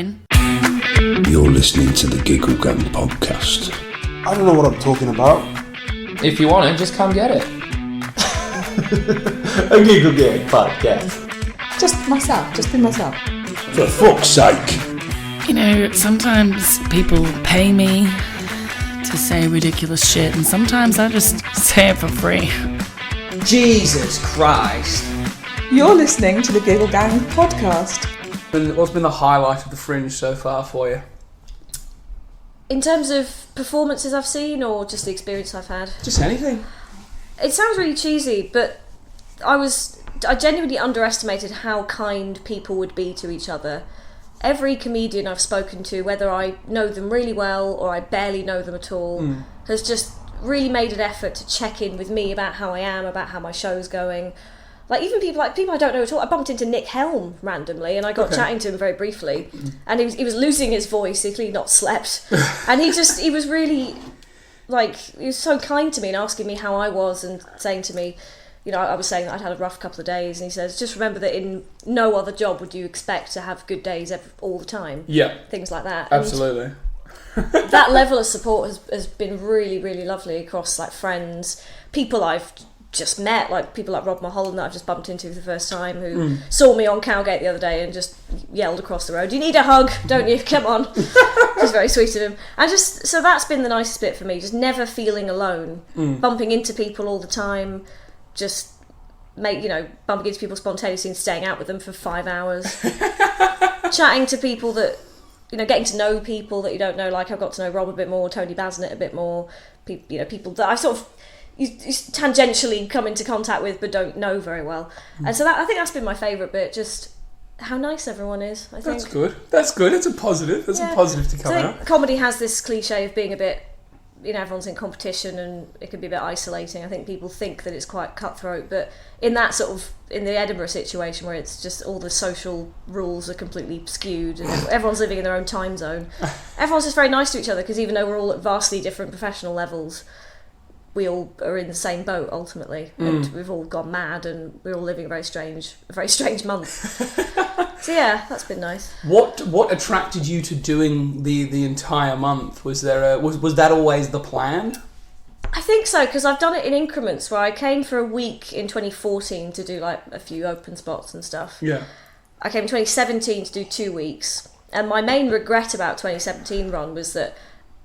You're listening to the Giggle Gang podcast. I don't know what I'm talking about. If you want it, just come get it. A Giggle Gang podcast. Just be myself. For fuck's sake. You know, sometimes people pay me to say ridiculous shit, and sometimes I just say it for free. Jesus Christ. You're listening to the Giggle Gang podcast. And what's been the highlight of the Fringe so far for you? In terms of performances I've seen, or just the experience I've had? Just anything. It sounds really cheesy, but I genuinely underestimated how kind people would be to each other. Every comedian I've spoken to, whether I know them really well or I barely know them at all, has just really made an effort to check in with me about how I am, about how my show's going. Like even people I don't know at all. I bumped into Nick Helm randomly, and I got chatting to him very briefly, and he was losing his voice. He'd clearly not slept, and he was really he was so kind to me and asking me how I was and saying to me, you know, I was saying that I'd had a rough couple of days, and he says, just remember that in no other job would you expect to have good days all the time. Yeah, things like that. Absolutely. That level of support has been really, really lovely across like friends, people I've just met, like people like Rob Mulholland that I've just bumped into for the first time, who saw me on Cowgate the other day and just yelled across the road, "You need a hug, don't you? Come on." Which is very sweet of him. And just, so that's been the nicest bit for me, just never feeling alone, bumping into people all the time, just bumping into people spontaneously and staying out with them for 5 hours, chatting to people that, you know, getting to know people that you don't know, like I've got to know Rob a bit more, Tony Basnett a bit more, people that I sort of you tangentially come into contact with but don't know very well. And so I think that's been my favourite bit, just how nice everyone is, I think. That's good. It's a positive. It's a positive to come out. Comedy has this cliche of being a bit, you know, everyone's in competition and it can be a bit isolating. I think people think that it's quite cutthroat, but in that sort of, in the Edinburgh situation where it's just all the social rules are completely skewed and everyone's living in their own time zone, everyone's just very nice to each other, because even though we're all at vastly different professional levels, we all are in the same boat ultimately, and we've all gone mad and we're all living a very strange month. So yeah, that's been nice. What attracted you to doing the entire month? Was there was that always the plan? I think so, because I've done it in increments where I came for a week in 2014 to do like a few open spots and stuff. Yeah. I came in 2017 to do 2 weeks, and my main regret about 2017 run was that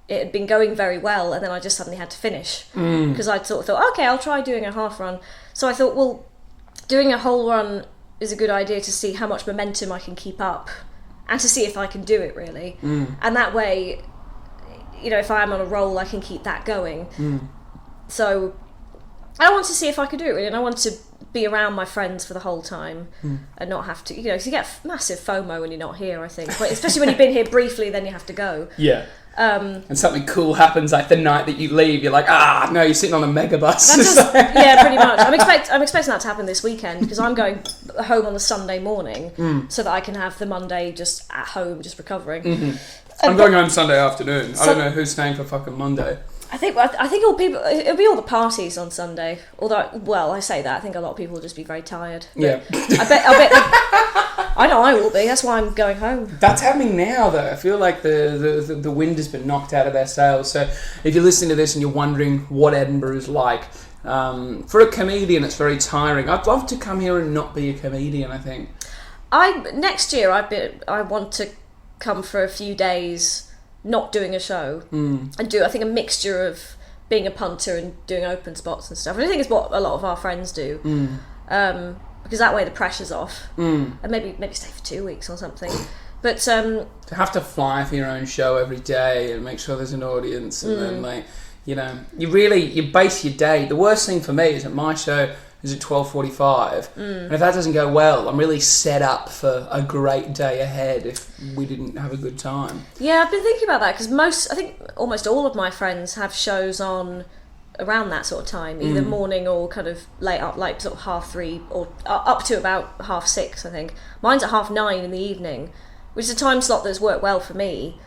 it had been going very well and then I just suddenly had to finish, because I'd sort of thought, okay, I'll try doing a half run. So I thought, well, doing a whole run is a good idea to see how much momentum I can keep up and to see if I can do it really. And that way, you know, if I am on a roll, I can keep that going. So I want to see if I could do it really, and I want to be around my friends for the whole time and not have to, you know, because you get massive FOMO when you're not here, I think, but especially when you've been here briefly, then you have to go. Yeah. And something cool happens like the night that you leave, you're like, no, you're sitting on a megabus. Yeah, pretty much. I'm expecting that to happen this weekend, because I'm going home on the Sunday morning so that I can have the Monday just at home, just recovering. I'm going home Sunday afternoon. I don't know who's staying for fucking Monday. I think it'll be all the parties on Sunday. Although, well, I say that, I think a lot of people will just be very tired. Yeah. I bet. I know I will be. That's why I'm going home. That's happening now, though. I feel like the wind has been knocked out of their sails. So if you're listening to this and you're wondering what Edinburgh is like, for a comedian, it's very tiring. I'd love to come here and not be a comedian, I think. Next year, I want to come for a few days, not doing a show, and do, I think, a mixture of being a punter and doing open spots and stuff. And I think it's what a lot of our friends do. Because that way the pressure's off, and maybe stay for 2 weeks or something. But to have to fly for your own show every day and make sure there's an audience, and then like, you know, you base your day. The worst thing for me is that my show is at 12:45, and if that doesn't go well, I'm really set up for a great day ahead if we didn't have a good time. Yeah, I've been thinking about that, because I think almost all of my friends have shows on around that sort of time, either morning or kind of late up, like sort of 3:30 or up to about 6:30, I think. Mine's at 9:30 in the evening, which is a time slot that's worked well for me.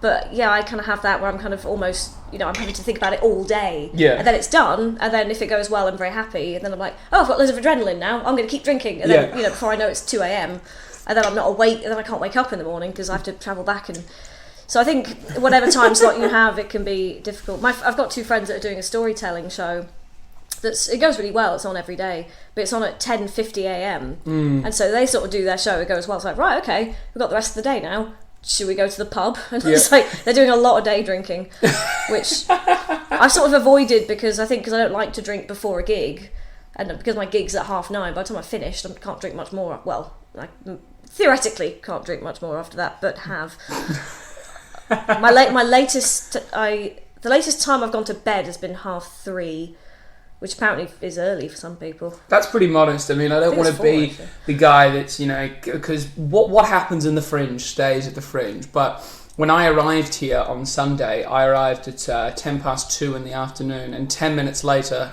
But yeah, I kind of have that where I'm kind of almost, you know, I'm having to think about it all day. Yeah. And then it's done, and then if it goes well, I'm very happy, and then I'm like, oh, I've got loads of adrenaline now, I'm going to keep drinking, and then, you know, before I know it's 2 a.m. and then I'm not awake, and then I can't wake up in the morning because I have to travel back. And so I think whatever time slot you have, it can be difficult. I've got 2 friends that are doing a storytelling show. It goes really well. It's on every day, but it's on at 10:50 a.m. And so they sort of do their show. It goes well. It's like, right, okay, we've got the rest of the day now. Should we go to the pub? And it's like they're doing a lot of day drinking, which I've sort of avoided because I don't like to drink before a gig, and because my gig's at 9:30. By the time I finished, I can't drink much more. Well, I theoretically can't drink much more after that, but have. The latest time I've gone to bed has been 3:30. Which apparently is early for some people. That's pretty modest. I mean, I don't want to be the guy that's, because what happens in the Fringe stays at the Fringe. But when I arrived here on Sunday, I arrived at 2:10 in the afternoon, and 10 minutes later,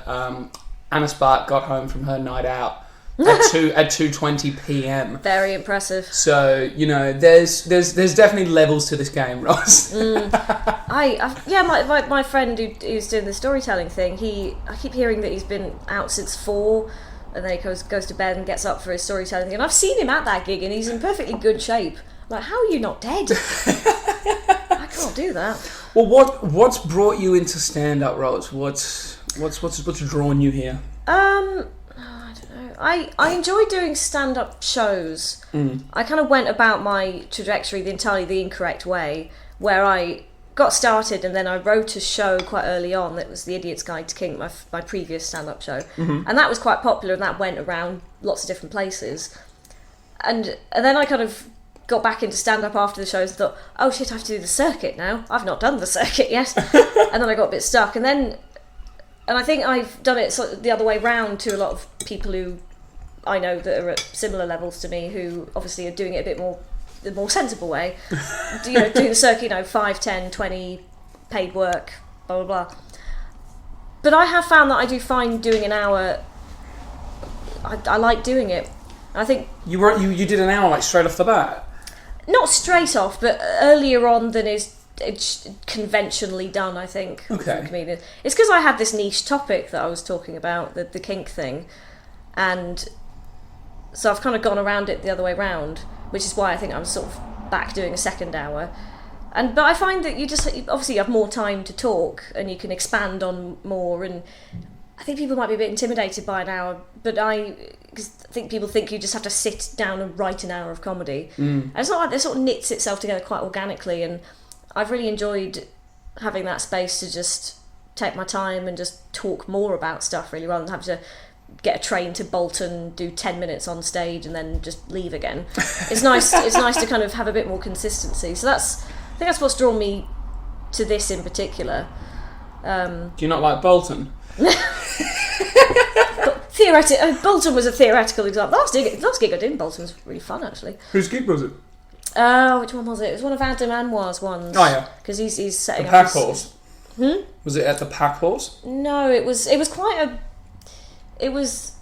Anna Spark got home from her night out at 2:20 p.m. Very impressive. So there's definitely levels to this game, Ros. My friend who's doing the storytelling thing, I keep hearing that he's been out since 4, and then he goes to bed and gets up for his storytelling thing. And I've seen him at that gig, and he's in perfectly good shape. Like, how are you not dead? I can't do that. Well, what's brought you into stand-up, Ros? What's drawn you here? I enjoy doing stand-up shows. I kind of went about my trajectory entirely the incorrect way, where I got started and then I wrote a show quite early on that was The Idiot's Guide to Kink, my previous stand-up show. And that was quite popular, and that went around lots of different places. And then I kind of got back into stand-up after the shows and thought, oh shit, I have to do the circuit now. I've not done the circuit yet. And then I got a bit stuck. And I think I've done it sort of the other way round to a lot of people who I know that are at similar levels to me, who obviously are doing it a bit more, the more sensible way. Doing the circuit, 5, 10, 20, paid work, blah, blah, blah. But I have found that I do find doing an hour, I like doing it. I think... You did an hour, like, straight off the bat? Not straight off, but earlier on than it's conventionally done, I think. Okay. For comedians. It's because I had this niche topic that I was talking about, the kink thing, and so I've kind of gone around it the other way round, which is why I think I'm sort of back doing a second hour. But I find that you obviously have more time to talk and you can expand on more, and I think people might be a bit intimidated by an hour, but because I think people think you just have to sit down and write an hour of comedy. And it's not like it sort of knits itself together quite organically, and I've really enjoyed having that space to just take my time and just talk more about stuff, really, rather than have to get a train to Bolton, do 10 minutes on stage and then just leave again. It's nice to kind of have a bit more consistency. So I think that's what's drawn me to this in particular. Do you not like Bolton? Bolton was a theoretical example. Last gig I did in Bolton was really fun, actually. Whose gig was it? Which one was it? It was one of Adam Anwar's ones. Oh yeah, because he's setting the up Pack Horse. Was it at the Pack Horse? No, it was quite a. It was.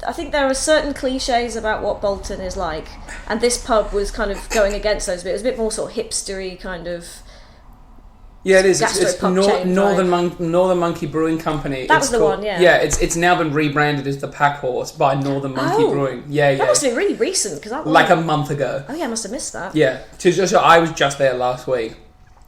I think there are certain cliches about what Bolton is like, and this pub was kind of going against those. But it was a bit more sort of hipstery kind of. Yeah, it is. It's Northern Monkey Brewing Company. That was the one, yeah. Yeah, it's now been rebranded as the Pack Horse by Northern Monkey Brewing. Yeah. That must have been really recent, because that was like a month ago. Oh yeah, I must have missed that. Yeah, so I was just there last week,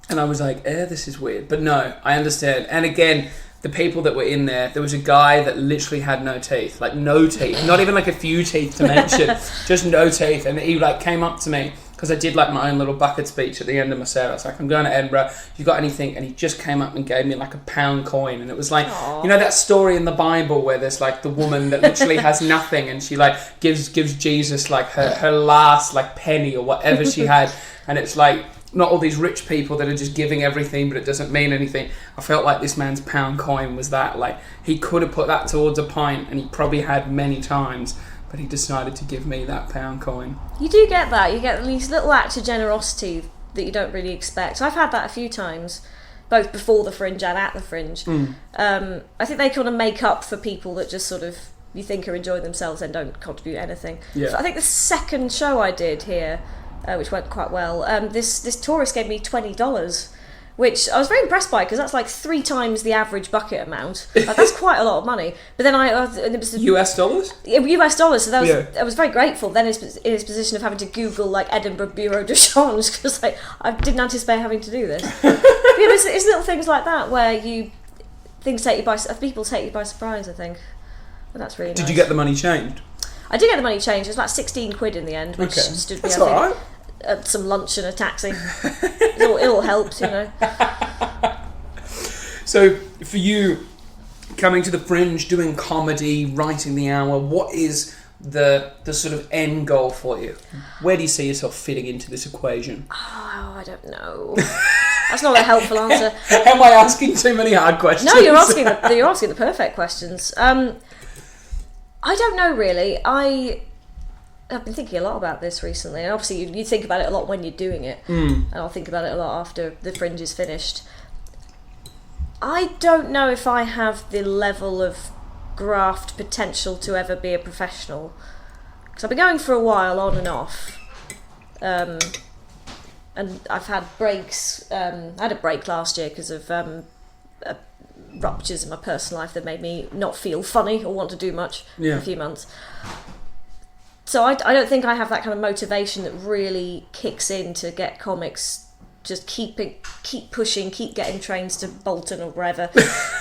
and I was like, this is weird. But no, I understand. And again, the people that were in there was a guy that literally had no teeth, like no teeth, not even like a few teeth to mention, just no teeth. And he like came up to me, because I did like my own little bucket speech at the end of my set. I was like, I'm going to Edinburgh, you got anything? And he just came up and gave me like a £1 coin. And it was like, aww. You know that story in the Bible where there's like the woman that literally has nothing, and she like gives Jesus like her last like penny or whatever she had. And it's like, not all these rich people that are just giving everything, but it doesn't mean anything. I felt like this man's £1 coin was that. Like, he could have put that towards a pint, and he probably had many times, but he decided to give me that £1 coin. You do get that. You get these little acts of generosity that you don't really expect. I've had that a few times, both before the Fringe and at the Fringe. I think they kind of make up for people that just sort of, you think are enjoying themselves and don't contribute anything. Yeah. So I think the second show I did here, which went quite well, this tourist gave me $20, which I was very impressed by because that's like 3 times the average bucket amount. Like, that's quite a lot of money. But then it was US dollars? US dollars. So I was very grateful. Then in his position of having to Google like Edinburgh Bureau de Change because like I didn't anticipate having to do this. It's little things like that where people take you by surprise. I think. But that's really nice. Did you get the money changed? I did get the money changed. It was like 16 quid in the end, which stood me. That's all right. Some lunch and a taxi. It all helped, you know. So, for you, coming to the Fringe, doing comedy, writing the hour, what is the sort of end goal for you? Where do you see yourself fitting into this equation? Oh, I don't know. That's not a helpful answer. Am I asking too many hard questions? No, you're asking the perfect questions. I don't know really. I've been thinking a lot about this recently, and obviously you think about it a lot when you're doing it, and I'll think about it a lot after the Fringe is finished. I don't know if I have the level of graft potential to ever be a professional, because I've been going for a while on and off, and I've had breaks. I had a break last year because of ruptures in my personal life that made me not feel funny or want to do much for a few months. So I don't think I have that kind of motivation that really kicks in to get comics. Just keep pushing, keep getting trains to Bolton or wherever.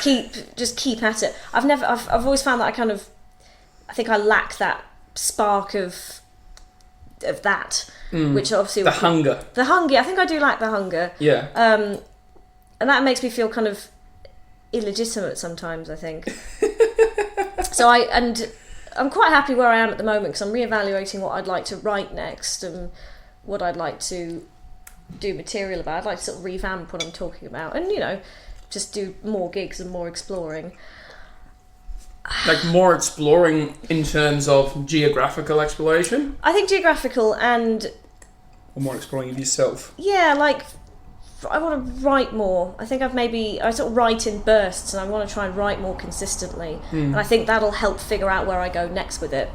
keep at it. I've always found that I think I lack that spark of that, which obviously the hunger. The hunger. I think I do lack the hunger. Yeah. And that makes me feel kind of illegitimate sometimes, I think. I'm quite happy where I am at the moment because I'm reevaluating what I'd like to write next and what I'd like to do material about. I'd like to sort of revamp what I'm talking about and, you know, just do more gigs and more exploring. Like more exploring in terms of geographical exploration? I think geographical and... Or more exploring of yourself? Yeah, like... I want to write more. I think I sort of write in bursts and I want to try and write more consistently. And I think that'll help figure out where I go next with it.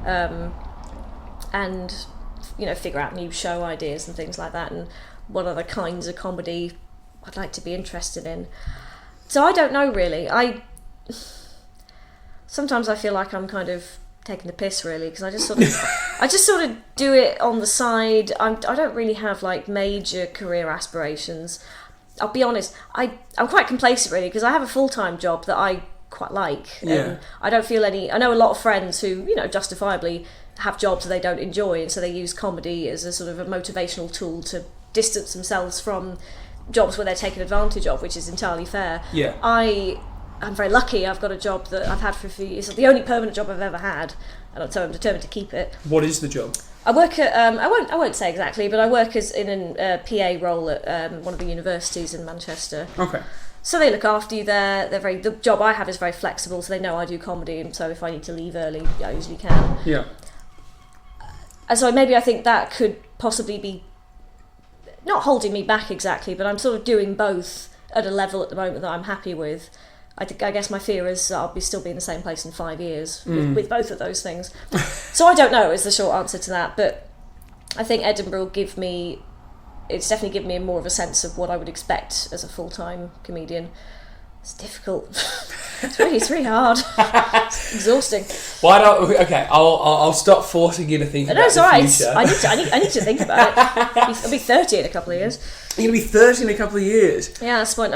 And, you know, figure out new show ideas and things like that and what other kinds of comedy I'd like to be interested in. So I don't know really. Sometimes I feel like I'm kind of taking the piss really because I just sort of do it on the side. I don't really have like major career aspirations. I'll be honest, I'm quite complacent really because I have a full-time job that I quite like. Yeah. I don't feel I know a lot of friends who, you know, justifiably have jobs that they don't enjoy and so they use comedy as a sort of a motivational tool to distance themselves from jobs where they're taken advantage of, which is entirely fair. Yeah. I'm very lucky. I've got a job that I've had for a few years. It's the only permanent job I've ever had, and so I'm determined to keep it. What is the job? I work at I won't say exactly, but I work in a PA role at one of the universities in Manchester. Okay. So they look after you there. The job I have is very flexible, so they know I do comedy, and so if I need to leave early, I usually can. Yeah. And so maybe I think that could possibly be not holding me back exactly, but I'm sort of doing both at a level at the moment that I'm happy with. I guess my fear is I'll still be in the same place in 5 years with both of those things. So I don't know is the short answer to that, but I think Edinburgh will it's definitely given me more of a sense of what I would expect as a full-time comedian. It's difficult. It's really hard. It's exhausting. I'll stop forcing you to think about the future. I need to think about it. I'll be 30 in a couple of years. You're going to be 30 in a couple of years? Yeah, that's when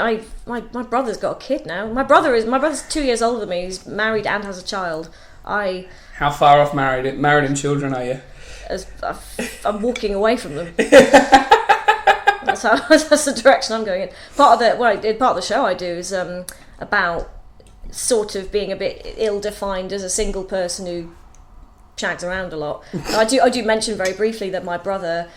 my brother's got a kid now. My brother's 2 years older than me. He's married and has a child. How far off married and children are you? I'm walking away from them. That's the direction I'm going in. Part of the show I do is about sort of being a bit ill-defined as a single person who shags around a lot. I do mention very briefly that my brother,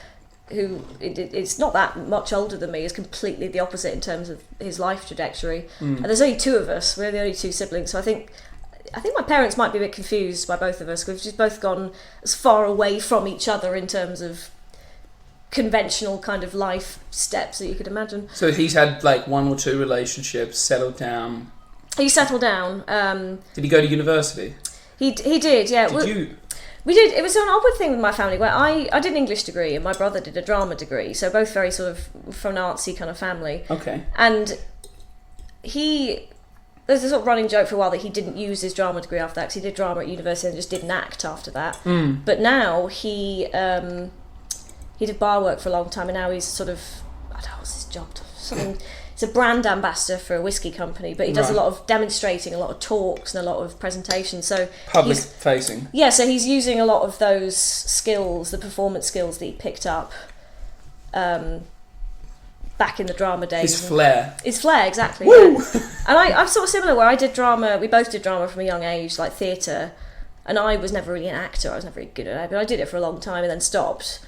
who is not that much older than me, is completely the opposite in terms of his life trajectory. And there's only 2 of us. We're the only 2 siblings, so I think my parents might be a bit confused by both of us. We've just both gone as far away from each other in terms of conventional kind of life steps that you could imagine. So he's had like 1 or 2 relationships, settled down. He settled down. Did he go to university? He did, yeah. Did you? We did. It was an odd thing with my family where I did an English degree and my brother did a drama degree, so both very sort of from an artsy kind of family. Okay. And there's a sort of running joke for a while that he didn't use his drama degree after that because he did drama at university and just didn't act after that. But now he did bar work for a long time and now he's sort of, I don't know, what's his job? Something. He's a brand ambassador for a whiskey company, but he does a lot of demonstrating, a lot of talks and a lot of presentations. So public facing. Yeah, so he's using a lot of those skills, the performance skills that he picked up back in the drama days. His flair. His flair, exactly. Yeah. And I'm sort of similar where I did drama, we both did drama from a young age, like theatre, and I was never really an actor, I was never really good at it, but I did it for a long time and then stopped.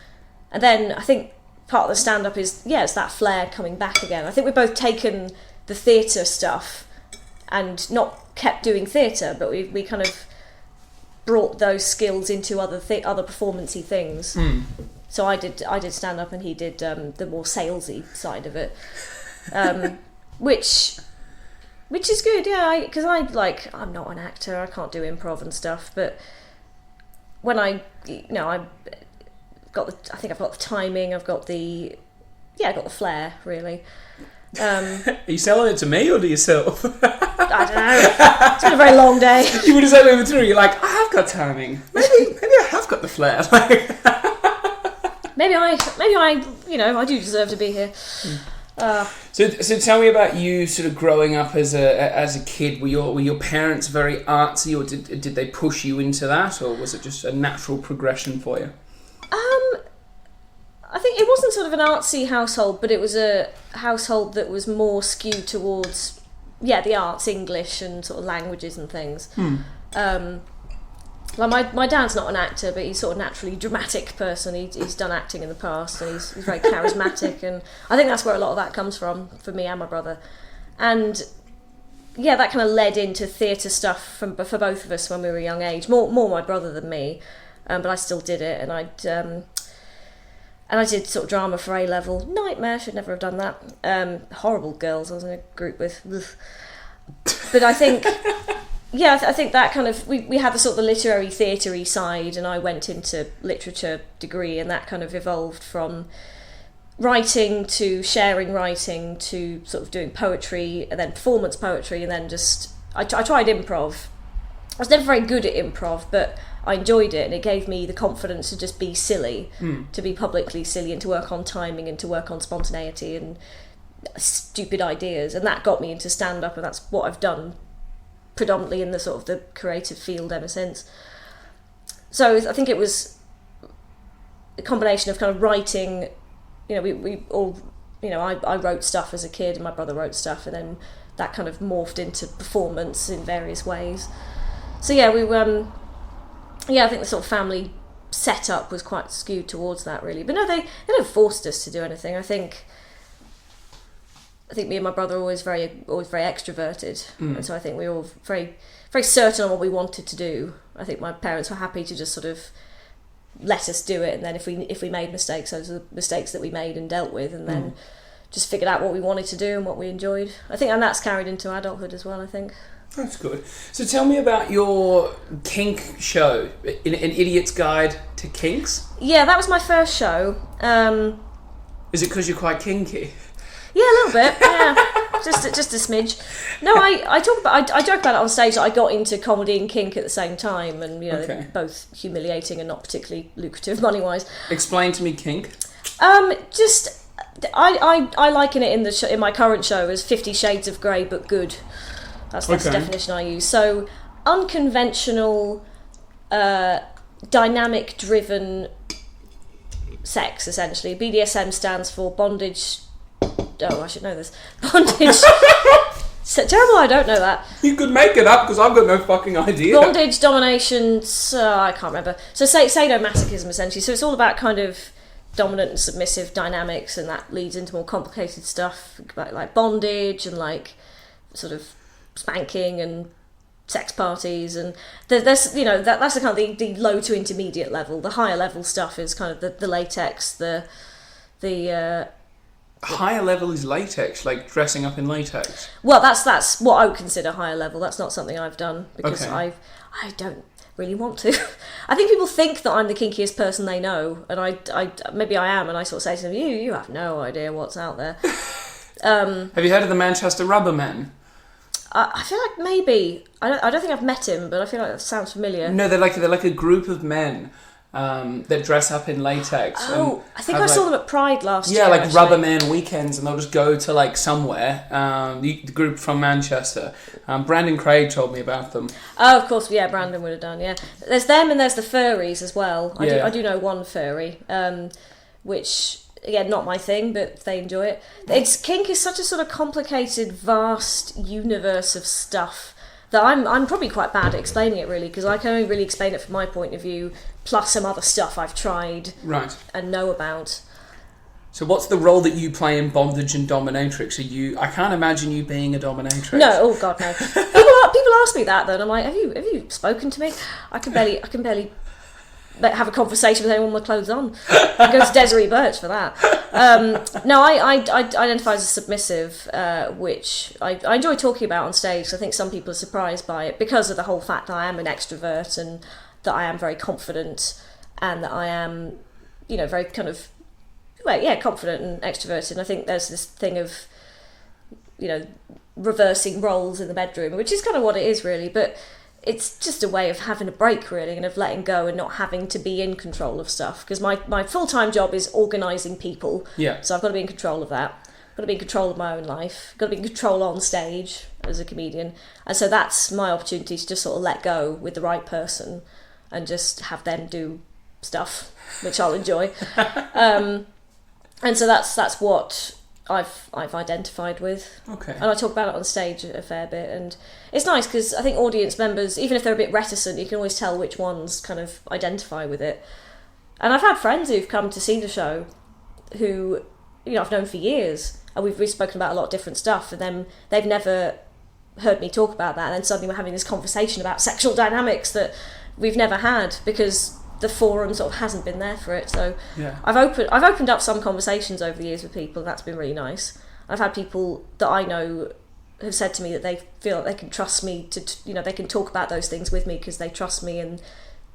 And then I think part of the stand-up is, it's that flair coming back again. I think we've both taken the theatre stuff and not kept doing theatre, but we kind of brought those skills into other performance-y things. So I did stand-up and he did the more salesy side of it, which is good, yeah, because I'm not an actor, I can't do improv and stuff, but when I think I've got the timing, I've got the flair, really. Are you selling it to me or to yourself? I don't know. It's been a very long day. You would have said over through. You're like, I have got timing. Maybe I have got the flair. maybe I do deserve to be here. So tell me about you sort of growing up as a kid. Were your parents very artsy, or did they push you into that, or was it just a natural progression for you? I think it wasn't sort of an artsy household, but it was a household that was more skewed towards, the arts, English and sort of languages and things. Like my dad's not an actor, but he's sort of naturally dramatic person. He's done acting in the past, and he's very charismatic, and I think that's where a lot of that comes from for me and my brother. And that kind of led into theatre stuff for both of us when we were a young age. More my brother than me, but I still did it, and I did sort of drama for A level. Nightmare, should never have done that. Horrible girls I was in a group with. But I think, I think that kind of, we had the sort of the literary theatre-y side, and I went into literature degree, and that kind of evolved from writing to sharing writing to sort of doing poetry, and then performance poetry, and then just, I tried improv. I was never very good at improv, but I enjoyed it, and it gave me the confidence to just be silly, to be publicly silly, and to work on timing, and to work on spontaneity and stupid ideas, and that got me into stand-up, and that's what I've done predominantly in the sort of the creative field ever since. So I think it was a combination of kind of writing, we all, I wrote stuff as a kid, and my brother wrote stuff, and then that kind of morphed into performance in various ways. So I think the sort of family setup was quite skewed towards that, really. But no, they never forced us to do anything. I think me and my brother were always very extroverted, and so I think we were all very, very certain on what we wanted to do. I think my parents were happy to just sort of let us do it, and then if we made mistakes, those are the mistakes that we made and dealt with, and then just figured out what we wanted to do and what we enjoyed. I think, and that's carried into adulthood as well, I think. That's good. So tell me about your kink show, an Idiot's Guide to Kinks. Yeah, that was my first show. Is it because you're quite kinky? Yeah, a little bit. Yeah, just a smidge. No, I joke about it on stage that I got into comedy and kink at the same time, and they're both humiliating and not particularly lucrative money wise. Explain to me kink. Just I liken it in my current show as 50 Shades of Grey but good. That's the definition I use. So unconventional, dynamic-driven sex, essentially. BDSM stands for bondage. Oh, I should know this. Bondage. Terrible, I don't know that. You could make it up because I've got no fucking idea. Bondage, domination, I can't remember. So sadomasochism, essentially. So it's all about kind of dominant and submissive dynamics, and that leads into more complicated stuff like bondage and like sort of spanking and sex parties, and there's that's the kind of the low to intermediate level. The higher level stuff is kind of the latex, the higher level is latex, like dressing up in latex. Well, that's what I would consider higher level. That's not something I've done because I don't. really want to. I think people think that I'm the kinkiest person they know, and I maybe I am, and I sort of say to them, you have no idea what's out there. Have you heard of the Manchester Rubber Men? I feel like maybe I don't think I've met him, but I feel like that sounds familiar. No, they're like a group of men that dress up in latex. Oh, I think I saw them at Pride last year. Yeah, like actually. Rubber Man weekends, and they'll just go to like somewhere. The group from Manchester. Brandon Craig told me about them. Oh, of course, yeah, Brandon would have done, yeah. There's them and there's the furries as well. Yeah. I do know one furry, which, again, not my thing, but they enjoy it. Kink is such a sort of complicated, vast universe of stuff that I'm probably quite bad at explaining it, really, because I can only really explain it from my point of view, plus some other stuff I've tried and know about. So what's the role that you play in bondage and dominatrix? I can't imagine you being a dominatrix. No, oh god, no. People ask me that though, and I'm like, have you spoken to me? I can barely have a conversation with anyone with clothes on. I go to Desiree Birch for that. No, I identify as a submissive, which I enjoy talking about on stage. So I think some people are surprised by it because of the whole fact that I am an extrovert and that I am very confident and that I am, very kind of, confident and extroverted. And I think there's this thing of, reversing roles in the bedroom, which is kind of what it is really, but it's just a way of having a break, really, and of letting go and not having to be in control of stuff. Because my full-time job is organising people. Yeah. So I've got to be in control of that. I've got to be in control of my own life. I've got to be in control on stage as a comedian. And so that's my opportunity to just sort of let go with the right person and just have them do stuff, which I'll enjoy. And so that's what I've identified with. Okay. And I talk about it on stage a fair bit, and it's nice because I think audience members, even if they're a bit reticent, you can always tell which ones kind of identify with it. And I've had friends who've come to see the show who, I've known for years, and we've spoken about a lot of different stuff, and then they've never heard me talk about that, and then suddenly we're having this conversation about sexual dynamics that we've never had because the forum sort of hasn't been there for it. So yeah. I've opened up some conversations over the years with people, and that's been really nice. I've had people that I know have said to me that they feel like they can trust me to they can talk about those things with me because they trust me and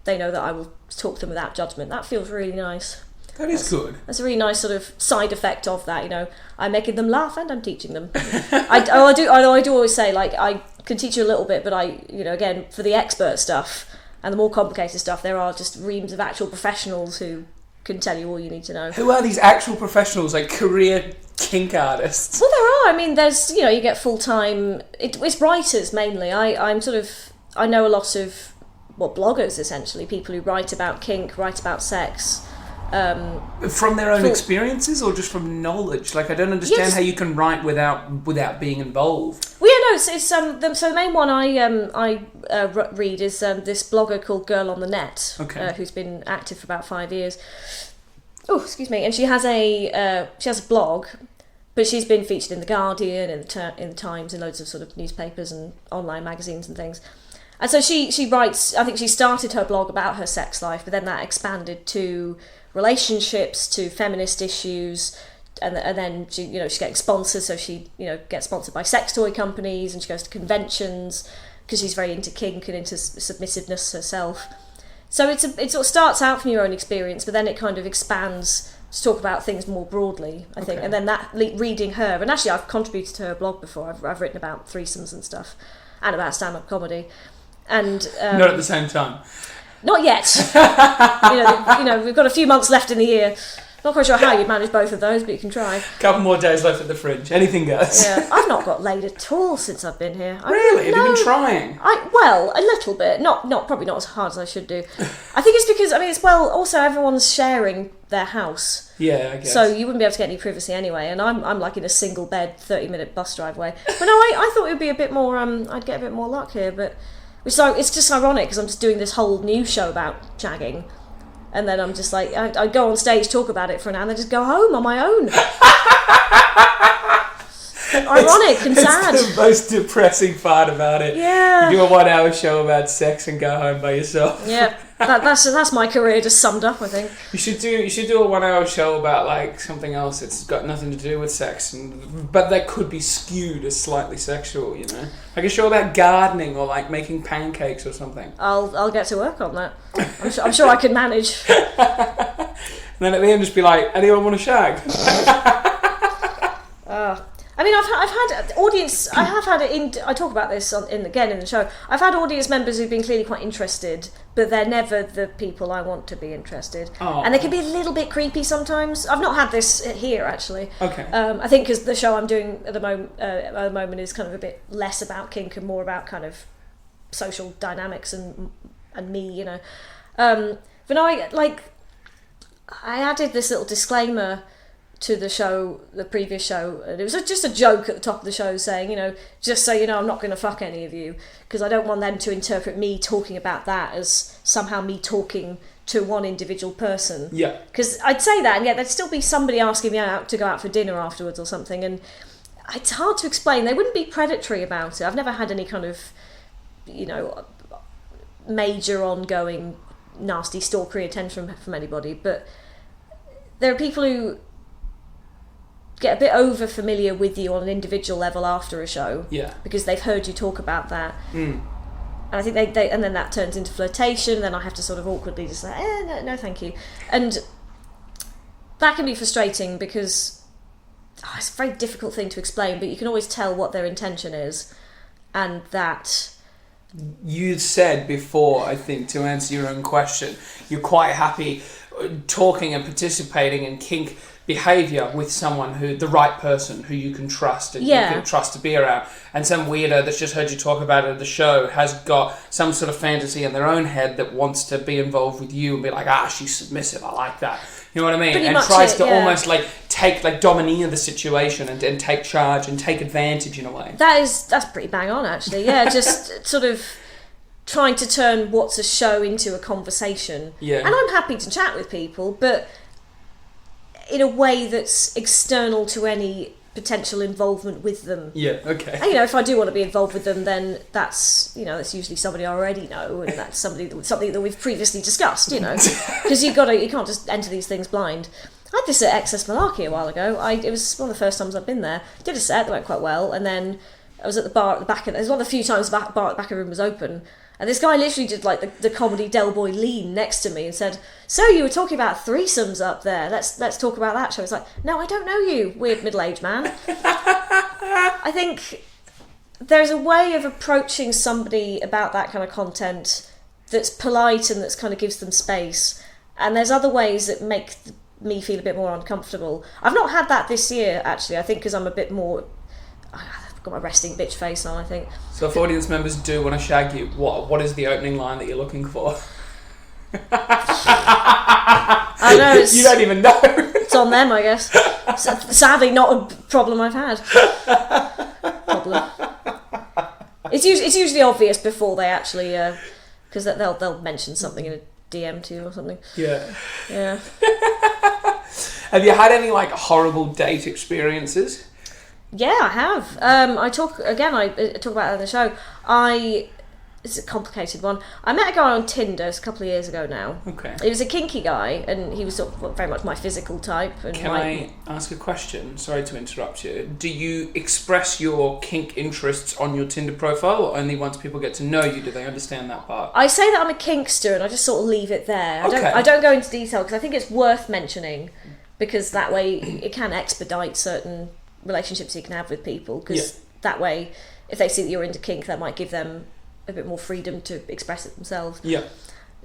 they know that I will talk to them without judgment. That feels really nice. That is good. That's a really nice sort of side effect of that. I'm making them laugh and I'm teaching them. I do always say, like, I can teach you a little bit, but again, for the expert stuff and the more complicated stuff, there are just reams of actual professionals who can tell you all you need to know. Who are these actual professionals, like career kink artists? Well, there are. I mean, there's, you get full-time... It's writers, mainly. I know a lot of, bloggers, essentially, people who write about kink, write about sex. From their own experiences or just from knowledge? Like, I don't understand how you can write without being involved. Well, yeah, no, it's so the main one I read is this blogger called Girl on the Net, who's been active for about 5 years. Oh, excuse me. And she has a blog, but she's been featured in The Guardian, in the Times, in loads of sort of newspapers and online magazines and things. And so she writes. I think she started her blog about her sex life, but then that expanded to relationships, to feminist issues, and then she's getting sponsors, so she gets sponsored by sex toy companies, and she goes to conventions because she's very into kink and into submissiveness herself. So it sort of starts out from your own experience, but then it kind of expands to talk about things more broadly, I think. And then that reading her, and actually I've contributed to her blog before. I've written about threesomes and stuff, and about stand-up comedy, and not at the same time. Not yet. We've got a few months left in the year. Not quite sure how you'd manage both of those, but you can try. Couple more days left at the Fringe. Anything goes. Yeah, I've not got laid at all since I've been here. Really? Have you been trying? A little bit. Probably not as hard as I should do. I think it's because also everyone's sharing their house. Yeah, I guess. So you wouldn't be able to get any privacy anyway, and I'm like in a single bed, 30-minute bus drive away. But no, I thought it would be a bit more. I'd get a bit more luck here, but. So it's just ironic because I'm just doing this whole new show about shagging, and then I'm just like I go on stage, talk about it for an hour, and then just go home on my own. Ironic and sad. It's the most depressing part about it. Yeah. You do a 1 hour show about sex and go home by yourself. Yeah. That's my career just summed up, I think. You should do a 1 hour show about like something else that's got nothing to do with sex, but that could be skewed as slightly sexual. You know, like a show about gardening or like making pancakes or something. I'll get to work on that. I'm sure I can manage. And then at the end, just be like, anyone want a shag? I mean, I've had audience. I have had it. I talk about this in the show. I've had audience members who've been clearly quite interested, but they're never the people I want to be interested. Oh. And they can be a little bit creepy sometimes. I've not had this here actually. Okay. I think because the show I'm doing at the moment is kind of a bit less about kink and more about kind of social dynamics and me, you know. But no, I added this little disclaimer to the previous show, and it was just a joke at the top of the show saying, you know, just so you know, I'm not going to fuck any of you, because I don't want them to interpret me talking about that as somehow me talking to one individual person. Yeah. Because I'd say that, and yet there'd still be somebody asking me out to go out for dinner afterwards or something, and it's hard to explain. They wouldn't be predatory about it. I've never had any kind of, you know, major ongoing nasty stalkery attention from anybody, but there are people who get a bit over familiar with you on an individual level after a show, because they've heard you talk about that, and I think they and then that turns into flirtation, and then I have to sort of awkwardly just say, no thank you, and that can be frustrating because it's a very difficult thing to explain, but you can always tell what their intention is, and that you said before, I think, to answer your own question, you're quite happy talking and participating in kink behaviour with someone the right person who you can trust and you can trust to be around, and some weirdo that's just heard you talk about it at the show has got some sort of fantasy in their own head that wants to be involved with you and be like, she's submissive, I like that, you know what I mean? And tries to almost like take, like, domineer the situation and take charge and take advantage in a way. That's pretty bang on actually, just sort of trying to turn what's a show into a conversation. And I'm happy to chat with people, but in a way that's external to any potential involvement with them. And, you know, if I do want to be involved with them, then that's usually somebody I already know, and that's something that we've previously discussed, you know, because you can't just enter these things blind. I had this at Excess Malarkey a while ago. It was one of the first times I've been there. Did a set that went quite well, and then I was at the bar at the back. It was one of the few times the bar at the back of the room was open. And this guy literally did like the comedy Del Boy lean next to me and said, "So you were talking about threesomes up there? Let's talk about that show." I was like, "No, I don't know you, weird middle-aged man." I think there's a way of approaching somebody about that kind of content that's polite and that's kind of gives them space. And there's other ways that make me feel a bit more uncomfortable. I've not had that this year, actually. I think because I'm a bit more... I've got my resting bitch face on, I think. So if audience members do want to shag you, what is the opening line that you're looking for? I know, you don't even know. It's on them, I guess. Sadly, not a problem I've had. It's usually obvious before they actually, because they'll mention something in a DM to you or something. Yeah. Have you had any like horrible date experiences? Yeah, I have. I talk about it in the show. It's a complicated one. I met a guy on Tinder a couple of years ago now. Okay. He was a kinky guy, and he was sort of very much my physical type. And Can I ask a question? Sorry to interrupt you. Do you express your kink interests on your Tinder profile, or only once people get to know you do they understand that part? I say that I'm a kinkster, and I just sort of leave it there. I don't go into detail because I think it's worth mentioning, because that way it can expedite certain relationships you can have with people, because that way if they see that you're into kink, that might give them a bit more freedom to express it themselves,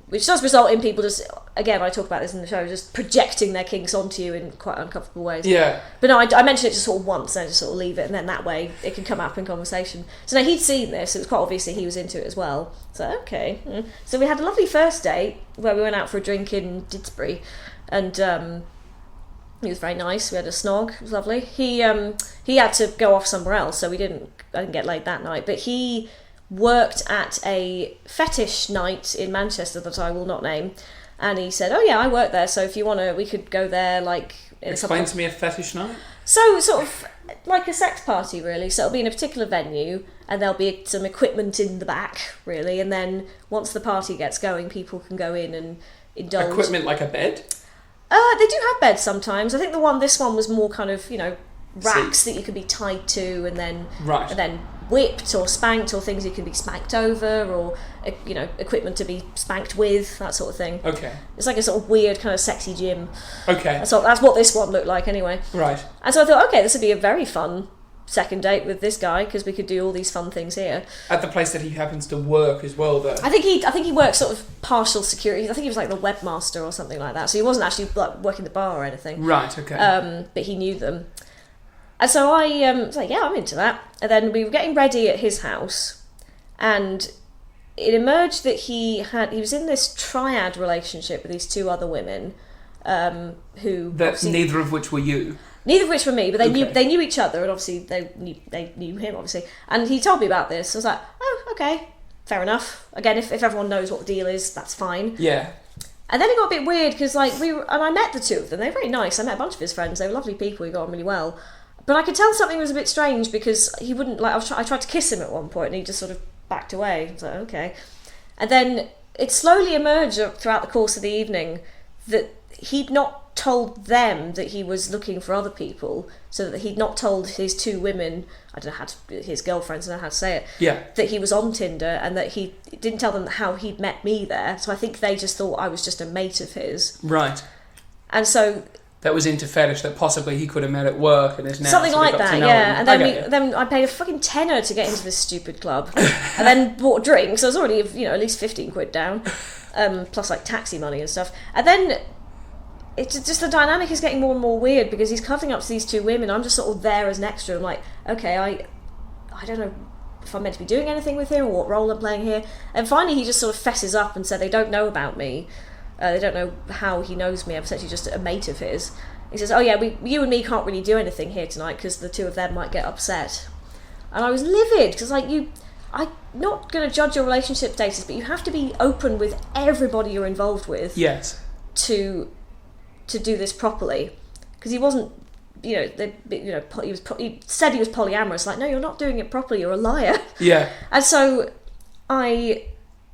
which does result in people just, again, I talk about this in the show, just projecting their kinks onto you in quite uncomfortable ways. But no, I mentioned it just sort of once, and I just sort of leave it, and then that way it can come up in conversation. So now he'd seen this, it was quite obvious that he was into it as well, so okay. So we had a lovely first date where we went out for a drink in Didsbury, and he was very nice. We had a snog. It was lovely. He had to go off somewhere else, so I didn't get laid that night. But he worked at a fetish night in Manchester that I will not name, and he said, "Oh yeah, I work there. So if you want to, we could go there like Explain to me a fetish night. So, sort of like a sex party, really. So it'll be in a particular venue, and there'll be some equipment in the back, really. And then once the party gets going, people can go in and indulge. Equipment like a bed? They do have beds sometimes. I think this one was more kind of, racks that you could be tied to, and then whipped or spanked, or things you can be spanked over, or equipment to be spanked with, that sort of thing. Okay. It's like a sort of weird kind of sexy gym. Okay. So that's what this one looked like anyway. Right. And so I thought, okay, this would be a very fun second date with this guy, because we could do all these fun things here. At the place that he happens to work as well, though. I think he works sort of partial security. I think he was like the webmaster or something like that. So he wasn't actually like working the bar or anything. Right. Okay. But he knew them. And so I was like, yeah, I'm into that. And then we were getting ready at his house, and it emerged that he was in this triad relationship with these two other women, who neither of which were you. Neither of which were me, but they knew each other, and obviously they knew him, obviously. And he told me about this. I was like, oh, okay, fair enough. Again, if everyone knows what the deal is, that's fine. Yeah. And then it got a bit weird because and I met the two of them. They were very nice. I met a bunch of his friends. They were lovely people. We got on really well. But I could tell something was a bit strange because he wouldn't I tried to kiss him at one point, and he just sort of backed away. I was like, okay. And then it slowly emerged throughout the course of the evening that he'd not told them that he was looking for other people, so that he'd not told his two women, I don't know his girlfriends, I don't know how to say it, that he was on Tinder, and that he didn't tell them how he'd met me there. So I think they just thought I was just a mate of his. Right. And so that was into fetish that possibly he could have met at work and is now something like that, yeah. Him. And then I paid a fucking tenner to get into this stupid club, and then bought drinks. I was already at least 15 quid down, plus like taxi money and stuff. And then it's just the dynamic is getting more and more weird because he's cuddling up to these two women. I'm just sort of there as an extra. I'm like, okay, I don't know if I'm meant to be doing anything with him or what role I'm playing here. And finally, he just sort of fesses up and said they don't know about me. They don't know how he knows me. I'm essentially just a mate of his. He says, oh yeah, you and me can't really do anything here tonight because the two of them might get upset. And I was livid because I'm not going to judge your relationship status, but you have to be open with everybody you're involved with. Yes. To do this properly, because he wasn't. He said he was polyamorous. Like, no, you're not doing it properly. You're a liar. Yeah. And so I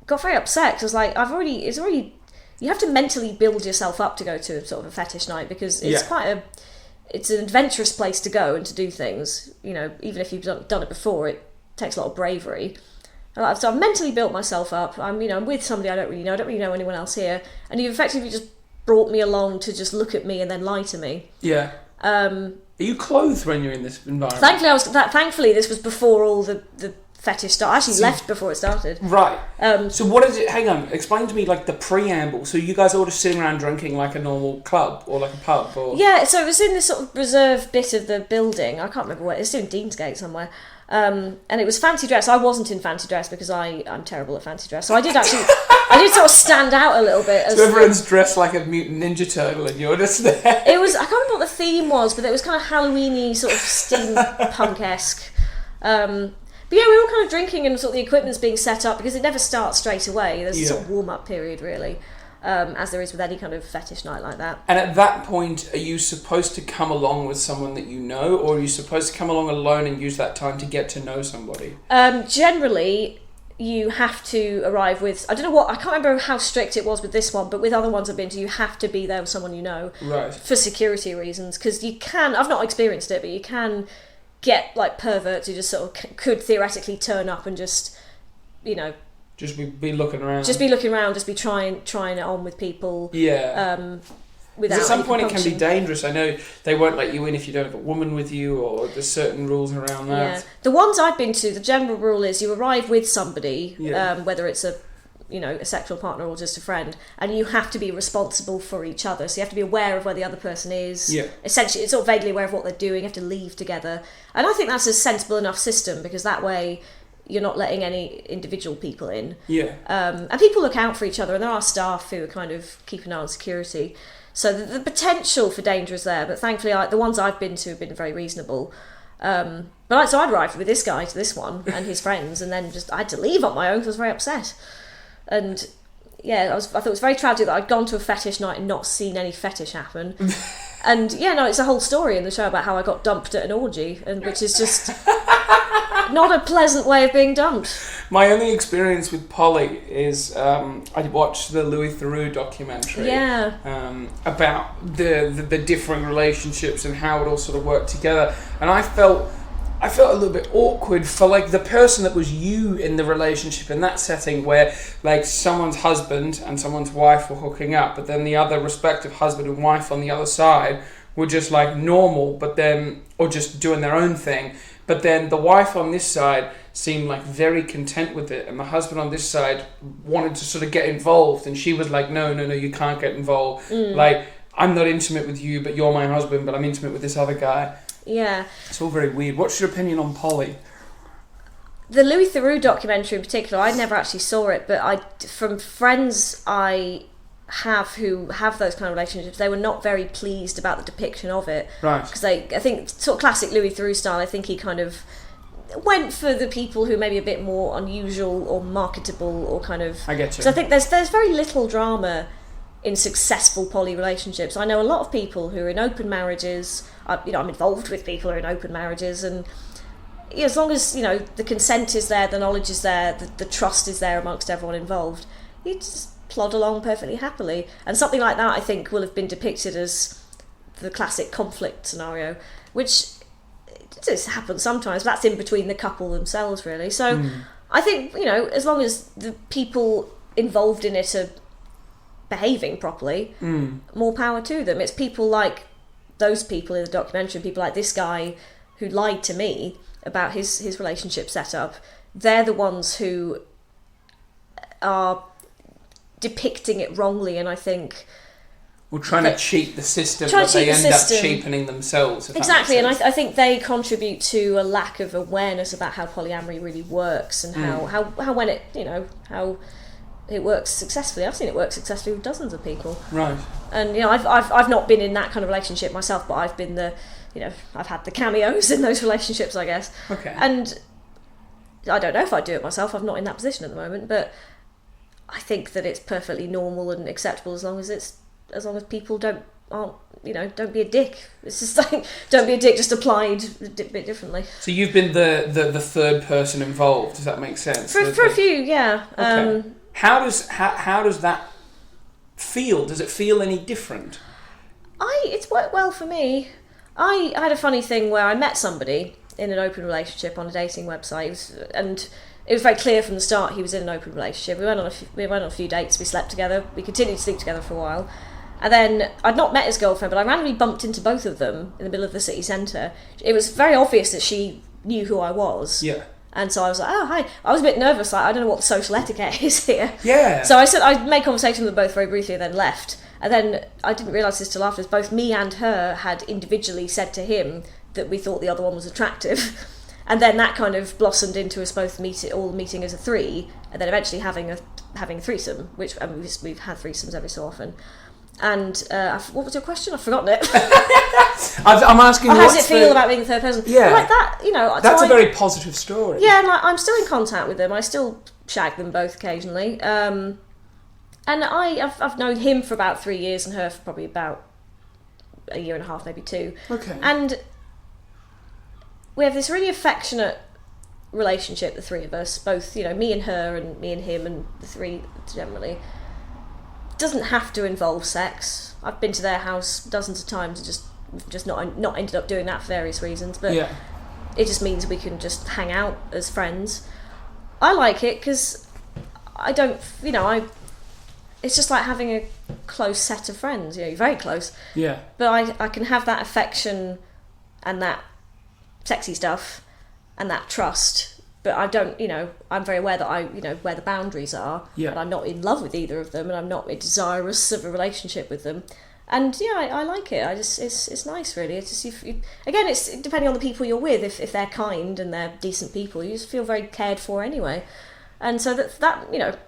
got very upset because I was like, you have to mentally build yourself up to go to sort of a fetish night, because it's it's an adventurous place to go and to do things. Even if you've done it before, it takes a lot of bravery. So I've mentally built myself up. I'm with somebody I don't really know anyone else here, and you've effectively just brought me along to just look at me and then lie to me. Yeah. Are you clothed when you're in this environment? Thankfully, this was before all the fetish started. I actually left before it started. Right. So what is it? Hang on. Explain to me like the preamble. So you guys all just sitting around drinking like a normal club or like a pub? Or... Yeah. So it was in this sort of reserved bit of the building. I can't remember where. It's in Deansgate somewhere. And it was fancy dress. I wasn't in fancy dress because I'm terrible at fancy dress. So I did sort of stand out a little bit. So everyone's dressed like a mutant ninja turtle and you're just there. It was, I can't remember what the theme was, but it was kind of Halloween-y, sort of steampunk-esque. But yeah, we were all kind of drinking and sort of the equipment's being set up because it never starts straight away. There's a sort of warm-up period, really. As there is with any kind of fetish night like that. And at that point, are you supposed to come along with someone that you know, or are you supposed to come along alone and use that time to get to know somebody? Generally, you have to arrive with, I can't remember how strict it was with this one, but with other ones I've been to, you have to be there with someone you know. Right. For security reasons, because you can, I've not experienced it, but you can get like perverts who just sort of could theoretically turn up and just, just be looking around. Just be looking around. Just be trying it on with people. Yeah. Without at some point it can be dangerous. I know they won't let you in if you don't have a woman with you, or there's certain rules around that. Yeah. The ones I've been to, the general rule is you arrive with somebody, whether it's a sexual partner or just a friend, and you have to be responsible for each other. So you have to be aware of where the other person is. Yeah. Essentially, it's sort of vaguely aware of what they're doing. You have to leave together, and I think that's a sensible enough system because that way you're not letting any individual people in. Yeah. And people look out for each other, and there are staff who are kind of keeping an eye on security. So the potential for danger is there, but thankfully the ones I've been to have been very reasonable. So I'd arrived with this guy to this one and his friends, and then I had to leave on my own because I was very upset. And yeah, I thought it was very tragic that I'd gone to a fetish night and not seen any fetish happen. And yeah, no, it's a whole story in the show about how I got dumped at an orgy, and which is just not a pleasant way of being dumped. My only experience with poly is I watched the Louis Theroux documentary about the different relationships and how it all sort of worked together, and I felt a little bit awkward for like the person that was you in the relationship in that setting, where like someone's husband and someone's wife were hooking up, but then the other respective husband and wife on the other side were just like normal, but then, or just doing their own thing. But then the wife on this side seemed like very content with it, and the husband on this side wanted to sort of get involved, and she was like, no, you can't get involved. Like, I'm not intimate with you, but you're my husband, but I'm intimate with this other guy. Yeah. It's all very weird. What's your opinion on poly? The Louis Theroux documentary in particular, I never actually saw it, but from friends I have who have those kind of relationships, they were not very pleased about the depiction of it. Right. Because I think, sort of classic Louis Theroux style, I think he kind of went for the people who may be a bit more unusual or marketable or kind of... I get you. So I think there's very little drama in successful poly relationships. I know a lot of people who are in open marriages. I'm involved with people who are in open marriages, and as long as the consent is there, the knowledge is there, the trust is there amongst everyone involved, you just plod along perfectly happily. And something like that, I think, will have been depicted as the classic conflict scenario, which does happen sometimes. That's in between the couple themselves, really. So I think as long as the people involved in it are behaving properly, more power to them. It's people like those people in the documentary, people like this guy who lied to me about his relationship setup. They're the ones who are depicting it wrongly, and I think we're trying to cheat the system, but they end up cheapening themselves. Exactly, and I think they contribute to a lack of awareness about how polyamory really works, and how when it how it works successfully. I've seen it work successfully with dozens of people. Right. And I've not been in that kind of relationship myself, but I've been I've had the cameos in those relationships, I guess. Okay. And I don't know if I'd do it myself. I'm not in that position at the moment, but I think that it's perfectly normal and acceptable as long as people don't be a dick. It's just like, don't be a dick, just applied a bit differently. So you've been the third person involved. Does that make sense? For a few, yeah. Okay. How does that feel? Does it feel any different? It's worked well for me. I had a funny thing where I met somebody in an open relationship on a dating website, and it was very clear from the start he was in an open relationship. We went on a few dates, we slept together, we continued to sleep together for a while, and then I'd not met his girlfriend, but I randomly bumped into both of them in the middle of the city centre. It was very obvious that she knew who I was. Yeah. And so I was like, oh, hi. I was a bit nervous, like, I don't know what the social etiquette is here. Yeah. So I made conversation with them both very briefly and then left. And then I didn't realise this till afterwards. Both me and her had individually said to him that we thought the other one was attractive. And then that kind of blossomed into us both meeting as a three, and then eventually having a threesome, which we've had threesomes every so often. And what was your question? I've forgotten it. I'm asking, how does it feel about being the third person? Yeah, like that. That's a very positive story. Yeah, and I'm still in contact with them. I still shag them both occasionally. And I've known him for about 3 years, and her for probably about a year and a half, maybe 2. Okay. And we have this really affectionate relationship, the three of us, both, me and her and me and him and the three generally. Doesn't have to involve sex. I've been to their house dozens of times and just not ended up doing that for various reasons, but it just means we can just hang out as friends. I like it because I don't, it's just like having a close set of friends, you're very close. Yeah. But I can have that affection and that sexy stuff and that trust, but I don't, I'm very aware that where the boundaries are, and I'm not in love with either of them, and I'm not desirous of a relationship with them. And I like it. It's nice, really. It's just again, it's depending on the people you're with. If they're kind and they're decent people, you just feel very cared for anyway. And so that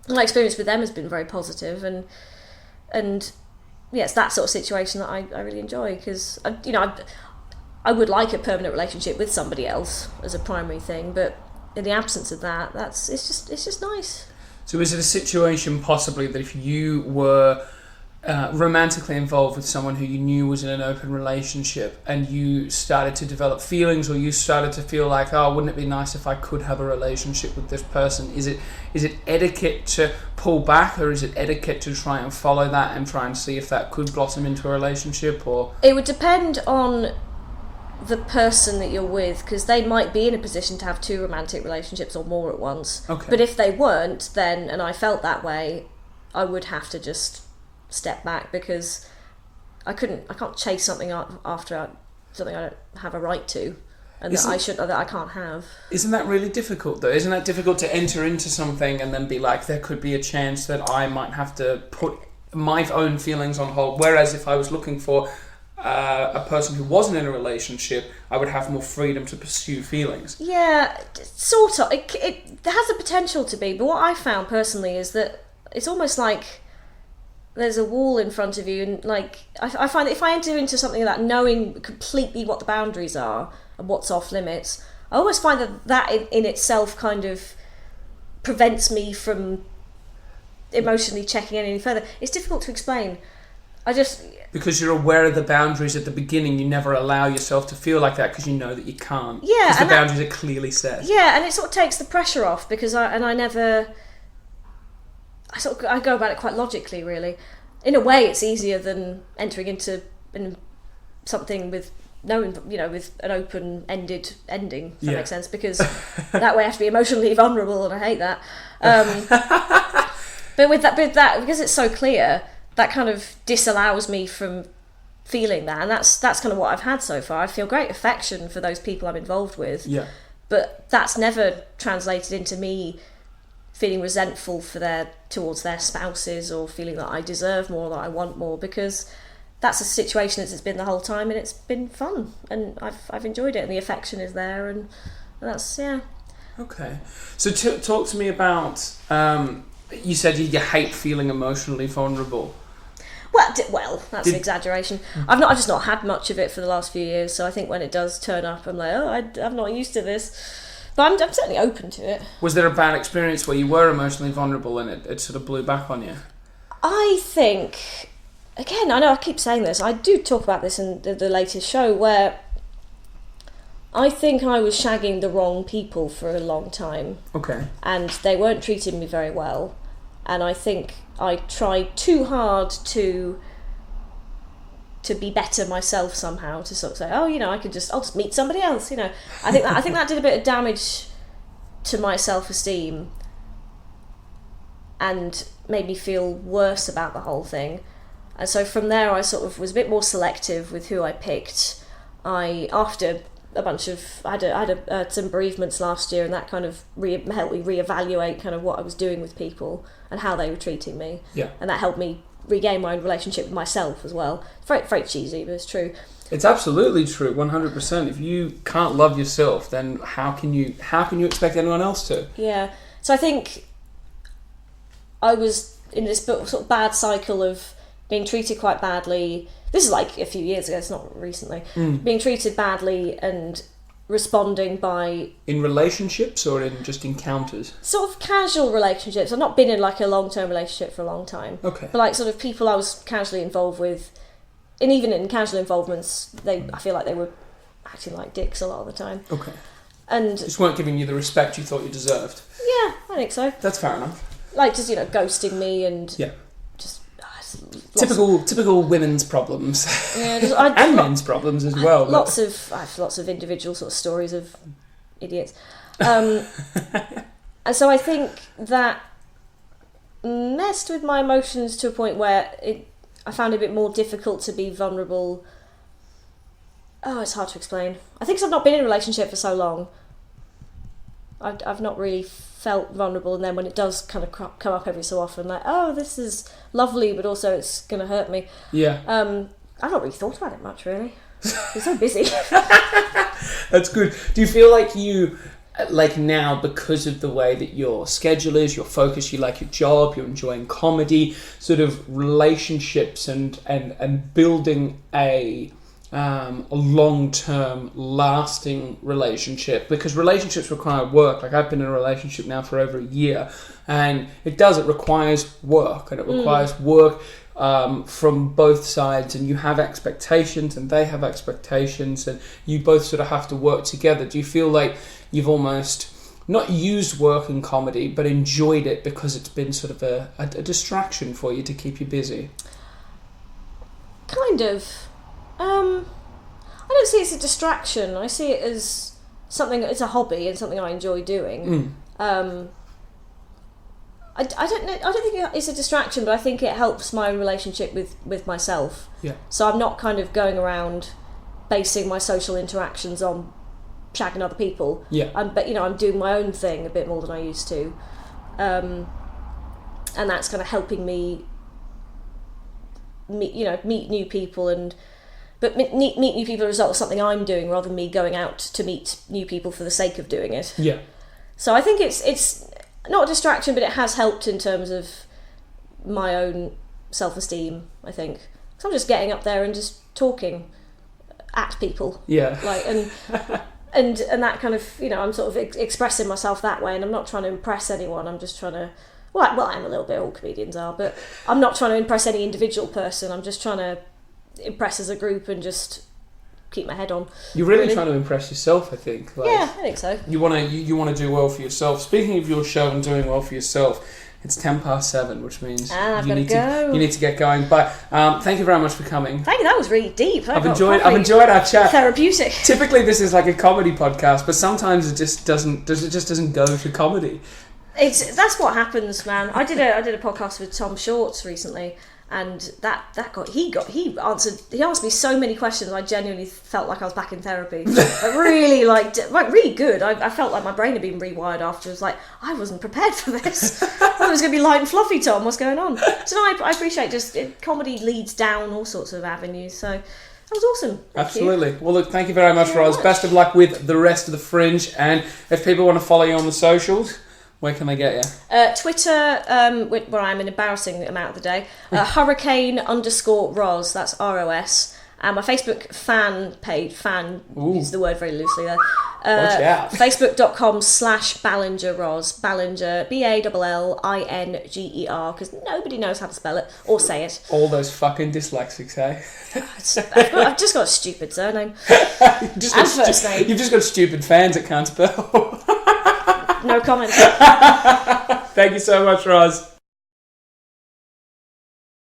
my experience with them has been very positive, and it's that sort of situation that I really enjoy, because I would like a permanent relationship with somebody else as a primary thing, but in the absence of that, it's just nice. So is it a situation possibly that if you were romantically involved with someone who you knew was in an open relationship, and you started to develop feelings, or you started to feel like, oh, wouldn't it be nice if I could have a relationship with this person? Is it etiquette to pull back, or is it etiquette to try and follow that and try and see if that could blossom into a relationship? Or it would depend on the person that you're with, because they might be in a position to have 2 romantic relationships or more at once. Okay. But if they weren't, then, and I felt that way, I would have to just step back, because I can't chase something after something I don't have a right to, and that I can't have. Isn't that really difficult though? Isn't that difficult to enter into something and then be like, there could be a chance that I might have to put my own feelings on hold, whereas if I was looking for a person who wasn't in a relationship, I would have more freedom to pursue feelings? Yeah, sort of. It has the potential to be, but what I found personally is that it's almost like there's a wall in front of you, and like I find that if I enter into something like that knowing completely what the boundaries are and what's off limits, I almost find that in itself kind of prevents me from emotionally checking in any further. It's difficult to explain. Because you're aware of the boundaries at the beginning, you never allow yourself to feel like that because you know that you can't. Yeah, because the boundaries are clearly set. Yeah, and it sort of takes the pressure off, because I go about it quite logically, really. In a way, it's easier than entering into something with with an open-ended ending, if that makes sense, because that way I have to be emotionally vulnerable, and I hate that. But with that, because it's so clear, that kind of disallows me from feeling that, and that's kind of what I've had so far. I feel great affection for those people I'm involved with, but that's never translated into me feeling resentful towards their spouses, or feeling that I deserve more, that I want more, because that's a situation as it's been the whole time, and it's been fun, and I've enjoyed it, and the affection is there, and that's Okay, so talk to me about. You said you hate feeling emotionally vulnerable. Well, that's an exaggeration. I've just not had much of it for the last few years, so I think when it does turn up, I'm like, I'm not used to this. But I'm certainly open to it. Was there a bad experience where you were emotionally vulnerable and it sort of blew back on you? I think, again, I know I keep saying this, I do talk about this in the latest show, where I think I was shagging the wrong people for a long time. Okay. And they weren't treating me very well. And I think I tried too hard to be better myself somehow, to sort of say, I'll just meet somebody else, I think that did a bit of damage to my self-esteem and made me feel worse about the whole thing. And so from there I sort of was a bit more selective with who I picked. After a bunch of I had some bereavements last year, and that kind of helped me reevaluate kind of what I was doing with people and how they were treating me. Yeah. And that helped me regain my own relationship with myself as well. Very cheesy, but it's true. It's absolutely true, 100%. If you can't love yourself, then how can you expect anyone else to? Yeah. So I think I was in this sort of bad cycle of being treated quite badly. This is like a few years ago, it's not recently. Being treated badly and responding by... In relationships or in just encounters? Sort of casual relationships. I've not been in like a long-term relationship for a long time. Okay. But like sort of people I was casually involved with, and even in casual involvements, I feel like they were acting like dicks a lot of the time. Okay. And just weren't giving you the respect you thought you deserved. Yeah, I think so. That's fair enough. Like just, ghosting me and... Yeah. Typical women's problems. Yeah, and men's problems as well. I have lots of individual sort of stories of idiots. And so I think that messed with my emotions to a point where I found it a bit more difficult to be vulnerable. Oh, it's hard to explain. I think 'cause I've not been in a relationship for so long, I've not really felt vulnerable, and then when it does kind of come up every so often, like, oh, this is lovely, but also it's going to hurt me. Yeah. I've not really thought about it much, really. I'm so busy. That's good. Do you feel like you, now, because of the way that your schedule is, your focus, you like your job, you're enjoying comedy, sort of relationships and building a long-term lasting relationship, because relationships require work. Like I've been in a relationship now for over a year, and it requires work, and it requires work from both sides, and you have expectations and they have expectations, and you both sort of have to work together. Do you feel like you've almost not used work in comedy, but enjoyed it because it's been sort of a distraction for you to keep you busy? Kind of. I don't see it as a distraction. I see it as something. It's a hobby and something I enjoy doing. I don't know. I don't think it's a distraction, but I think it helps my relationship with myself. Yeah. So I'm not kind of going around basing my social interactions on shagging other people. Yeah. But I'm doing my own thing a bit more than I used to, and that's kind of helping me meet new people but meet new people as a result of something I'm doing rather than me going out to meet new people for the sake of doing it. Yeah. So I think it's not a distraction, but it has helped in terms of my own self-esteem, I think. So I'm just getting up there and just talking at people. Yeah. And that kind of, I'm sort of expressing myself that way, and I'm not trying to impress anyone. I'm just trying to, well, I'm a little bit, all comedians are, but I'm not trying to impress any individual person. I'm just trying to impress as a group and just keep my head on. You're really trying to impress yourself, I think. Yeah, I think so. You want to do well for yourself. Speaking of your show and doing well for yourself, it's 7:10, which means you need to get going. But thank you very much for coming. Thank you. That was really deep. I've enjoyed our chat. Therapeutic. Typically, this is like a comedy podcast, but sometimes it just doesn't go to comedy. That's what happens, man. I did a podcast with Tom Shorts recently, and he asked me so many questions. I genuinely felt like I was back in therapy. Really, really good. I felt like my brain had been rewired after. It was like, I wasn't prepared for this. I thought it was going to be light and fluffy, Tom. What's going on? So no, I appreciate comedy leads down all sorts of avenues. So that was awesome. Absolutely. Well, look, thank you very much, Ros. Best of luck with the rest of the Fringe. And if people want to follow you on the socials, where can they get you? Twitter, where I'm an embarrassing amount of the day. Hurricane_Ros, that's ROS. And my Facebook fan page, use the word very loosely there. Watch out. Facebook.com/Ballinger Ros. Ballinger, BALLINGER, because nobody knows how to spell it or say it. All those fucking dyslexics, eh? I've just got a stupid surname. First name. You've just got stupid fans that can't spell. No comment. Thank you so much, Ros.